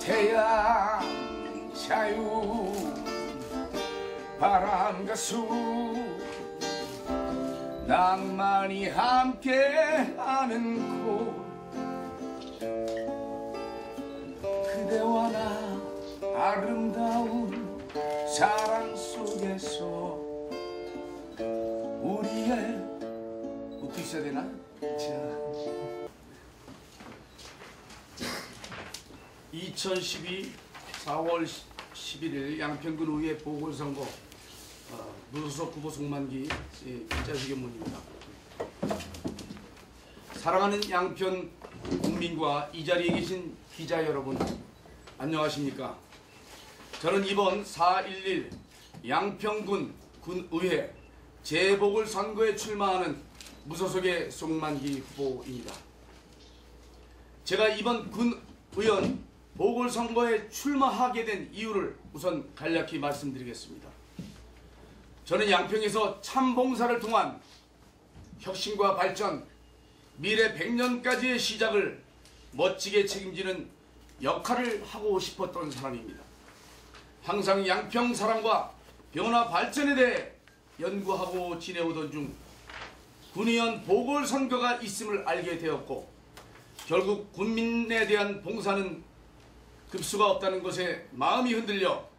태양 자유 바람과 수 낭만이 함께하는 곳 그대와 나 아름다운 사랑 속에서 우리의 웃고 있어야 되나? 자. 2012 4월 11일 양평군의회 보궐선거 무소속 후보 송만기 기자회견문입니다. 사랑하는 양평 국민과 이 자리에 계신 기자 여러분 안녕하십니까? 저는 이번 4.11 양평군 군의회 재보궐선거에 출마하는 무소속의 송만기 후보입니다. 제가 이번 군의원 보궐선거에 출마하게 된 이유를 우선 간략히 말씀드리겠습니다. 저는 양평에서 참봉사를 통한 혁신과 발전, 미래 100년까지의 시작을 멋지게 책임지는 역할을 하고 싶었던 사람입니다. 항상 양평 사랑과 변화 발전에 대해 연구하고 지내오던 중 군의원 보궐선거가 있음을 알게 되었고 결국 군민에 대한 봉사는 급수가 없다는 것에 마음이 흔들려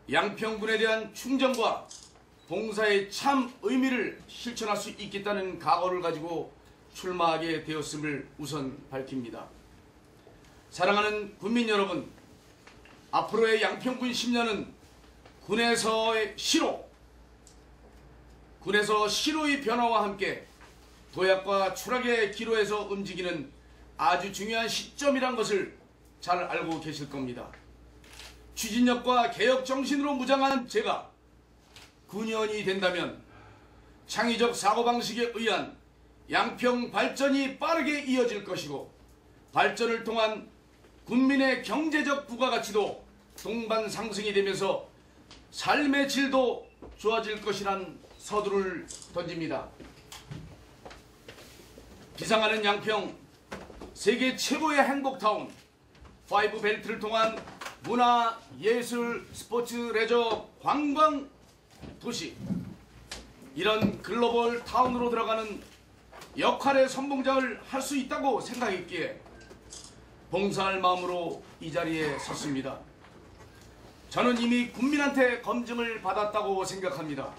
양평군에 대한 충정과 봉사의 참 의미를 실천할 수 있겠다는 각오를 가지고 출마하게 되었음을 우선 밝힙니다. 사랑하는 군민 여러분, 앞으로의 양평군 10년은 군에서 시로의 변화와 함께 도약과 추락의 기로에서 움직이는 아주 중요한 시점이란 것을 잘 알고 계실 겁니다. 추진력과 개혁 정신으로 무장한 제가 군의원이 된다면 창의적 사고방식에 의한 양평 발전이 빠르게 이어질 것이고 발전을 통한 군민의 경제적 부가가치도 동반 상승이 되면서 삶의 질도 좋아질 것이란 서두를 던집니다. 비상하는 양평, 세계 최고의 행복타운, 5벨트를 통한 문화, 예술, 스포츠, 레저, 관광 도시, 이런 글로벌 타운으로 들어가는 역할의 선봉장을 할 수 있다고 생각했기에 봉사할 마음으로 이 자리에 섰습니다. 저는 이미 국민한테 검증을 받았다고 생각합니다.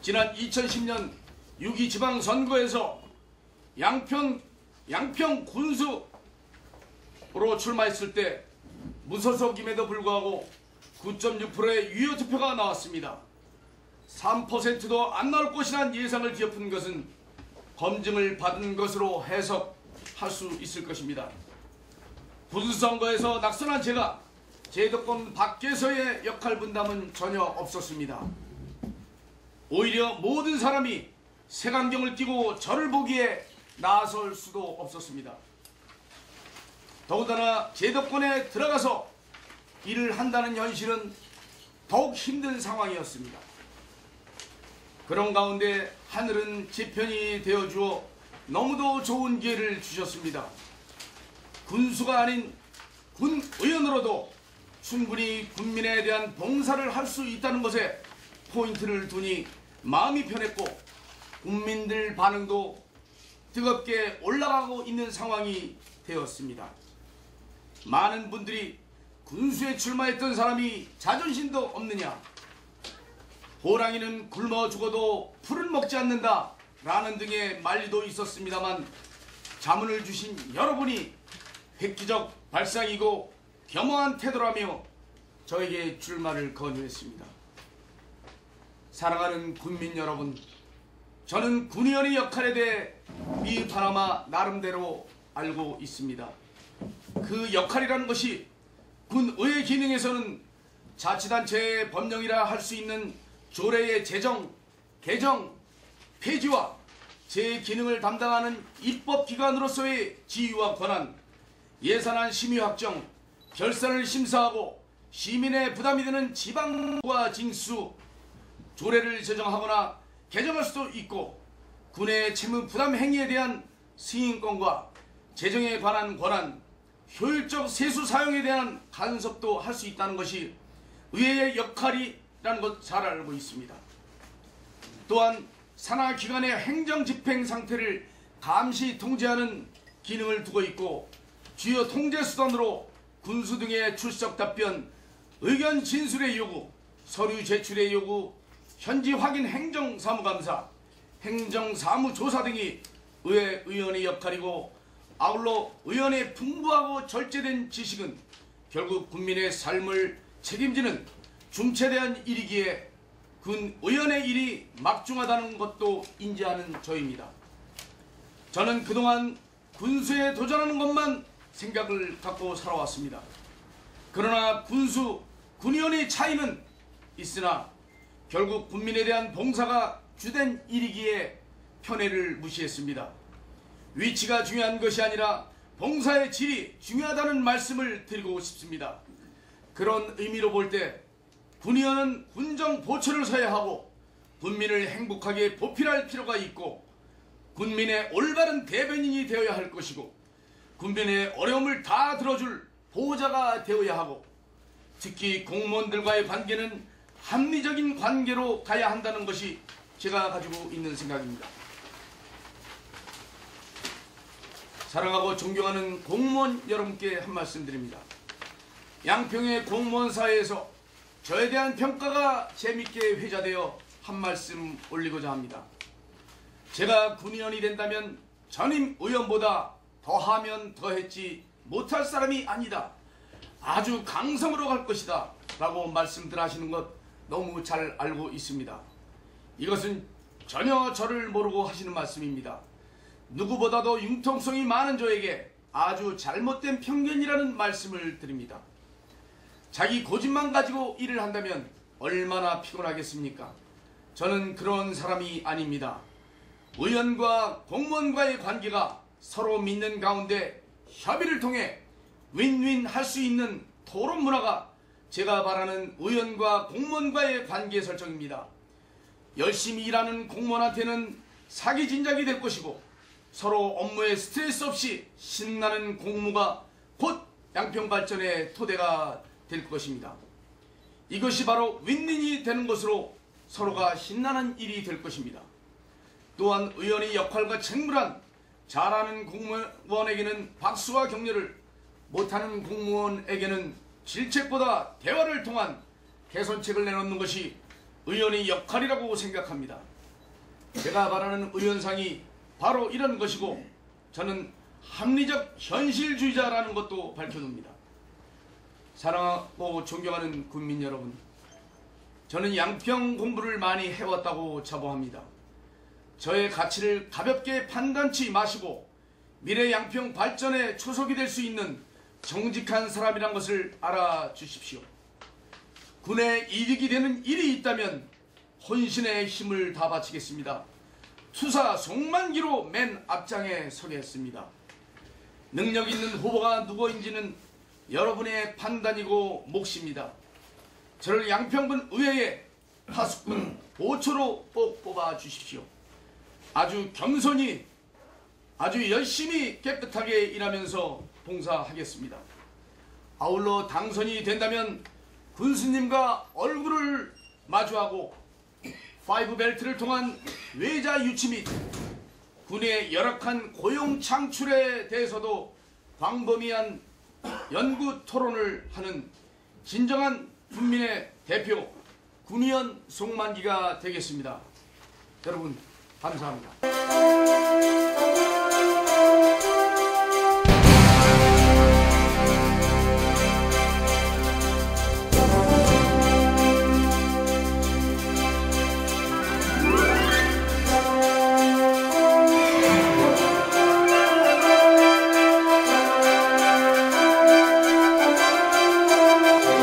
지난 2010년 6.2 지방선거에서 양평 군수로 출마했을 때 무소속임에도 불구하고 9.6%의 유효투표가 나왔습니다. 3%도 안 나올 것이란 예상을 뒤엎은 것은 검증을 받은 것으로 해석할 수 있을 것입니다. 군수선거에서 낙선한 제가 제도권 밖에서의 역할 분담은 전혀 없었습니다. 오히려 모든 사람이 색안경을 끼고 저를 보기에 나설 수도 없었습니다. 더군다나 제도권에 들어가서 일을 한다는 현실은 더욱 힘든 상황이었습니다. 그런 가운데 하늘은 제 편이 되어주어 너무도 좋은 기회를 주셨습니다. 군수가 아닌 군의원으로도 충분히 군민에 대한 봉사를 할 수 있다는 것에 포인트를 두니 마음이 편했고 국민들 반응도 뜨겁게 올라가고 있는 상황이 되었습니다. 많은 분들이 군수에 출마했던 사람이 자존심도 없느냐, 호랑이는 굶어 죽어도 풀은 먹지 않는다 라는 등의 말리도 있었습니다만 자문을 주신 여러분이 획기적 발상이고 겸허한 태도라며 저에게 출마를 권유했습니다. 사랑하는 군민 여러분, 저는 군의원의 역할에 대해 미 파나마 나름대로 알고 있습니다. 그 역할이라는 것이 군의회 기능에서는 자치단체의 법령이라 할 수 있는 조례의 제정, 개정, 폐지와 제 기능을 담당하는 입법기관으로서의 지위와 권한, 예산안 심의 확정, 결산을 심사하고 시민의 부담이 되는 지방과 징수, 조례를 제정하거나 개정할 수도 있고 군의 채무 부담 행위에 대한 승인권과 재정에 관한 권한, 효율적 세수 사용에 대한 간섭도 할 수 있다는 것이 의회의 역할이라는 것 잘 알고 있습니다. 또한 산하기관의 행정집행 상태를 감시 통제하는 기능을 두고 있고 주요 통제수단으로 군수 등의 출석 답변, 의견 진술의 요구, 서류 제출의 요구, 현지 확인 행정사무감사, 행정사무조사 등이 의회 의원의 역할이고 아울러 의원의 풍부하고 절제된 지식은 결국 국민의 삶을 책임지는 중체대한 일이기에 군 의원의 일이 막중하다는 것도 인지하는 저입니다. 저는 그동안 군수에 도전하는 것만 생각을 갖고 살아왔습니다. 그러나 군수, 군의원의 차이는 있으나 결국 국민에 대한 봉사가 주된 일이기에 편애를 무시했습니다. 위치가 중요한 것이 아니라 봉사의 질이 중요하다는 말씀을 드리고 싶습니다. 그런 의미로 볼 때 군의원은 군정 보초를 서야 하고 군민을 행복하게 보필할 필요가 있고 군민의 올바른 대변인이 되어야 할 것이고 군민의 어려움을 다 들어줄 보호자가 되어야 하고 특히 공무원들과의 관계는 합리적인 관계로 가야 한다는 것이 제가 가지고 있는 생각입니다. 사랑하고 존경하는 공무원 여러분께 한 말씀 드립니다. 양평의 공무원 사회에서 저에 대한 평가가 재밌게 회자되어 한 말씀 올리고자 합니다. 제가 군의원이 된다면 전임 의원보다 더하면 더했지 못할 사람이 아니다. 아주 강성으로 갈 것이다. 라고 말씀들 하시는 것 너무 잘 알고 있습니다. 이것은 전혀 저를 모르고 하시는 말씀입니다. 누구보다도 융통성이 많은 저에게 아주 잘못된 편견이라는 말씀을 드립니다. 자기 고집만 가지고 일을 한다면 얼마나 피곤하겠습니까? 저는 그런 사람이 아닙니다. 의원과 공무원과의 관계가 서로 믿는 가운데 협의를 통해 윈윈 할 수 있는 토론 문화가 제가 바라는 의원과 공무원과의 관계 설정입니다. 열심히 일하는 공무원한테는 사기 진작이 될 것이고 서로 업무에 스트레스 없이 신나는 공무가 곧 양평 발전의 토대가 될 것입니다. 이것이 바로 윈윈이 되는 것으로 서로가 신나는 일이 될 것입니다. 또한 의원의 역할과 책무란 잘하는 공무원에게는 박수와 격려를, 못하는 공무원에게는 질책보다 대화를 통한 개선책을 내놓는 것이 의원의 역할이라고 생각합니다. 제가 바라는 의원상이 바로 이런 것이고 저는 합리적 현실주의자라는 것도 밝혀둡니다. 사랑하고 존경하는 국민 여러분, 저는 양평 공부를 많이 해왔다고 자부합니다. 저의 가치를 가볍게 판단치 마시고 미래 양평 발전의 초석이 될 수 있는 정직한 사람이란 것을 알아주십시오. 군에 이득이 되는 일이 있다면 혼신의 힘을 다 바치겠습니다. 투사 송만기로 맨 앞장에 서겠습니다. 능력 있는 후보가 누구인지는 여러분의 판단이고 몫입니다. 저를 양평군 의회에 하숙군 보초로 꼭 뽑아주십시오. 아주 겸손히 아주 열심히 깨끗하게 일하면서 봉사하겠습니다. 아울러 당선이 된다면 군수님과 얼굴을 마주하고 5벨트를 통한 외자 유치 및 군의 열악한 고용 창출에 대해서도 광범위한 연구 토론을 하는 진정한 국민의 대표 군의원 송만기가 되겠습니다. 여러분 감사합니다.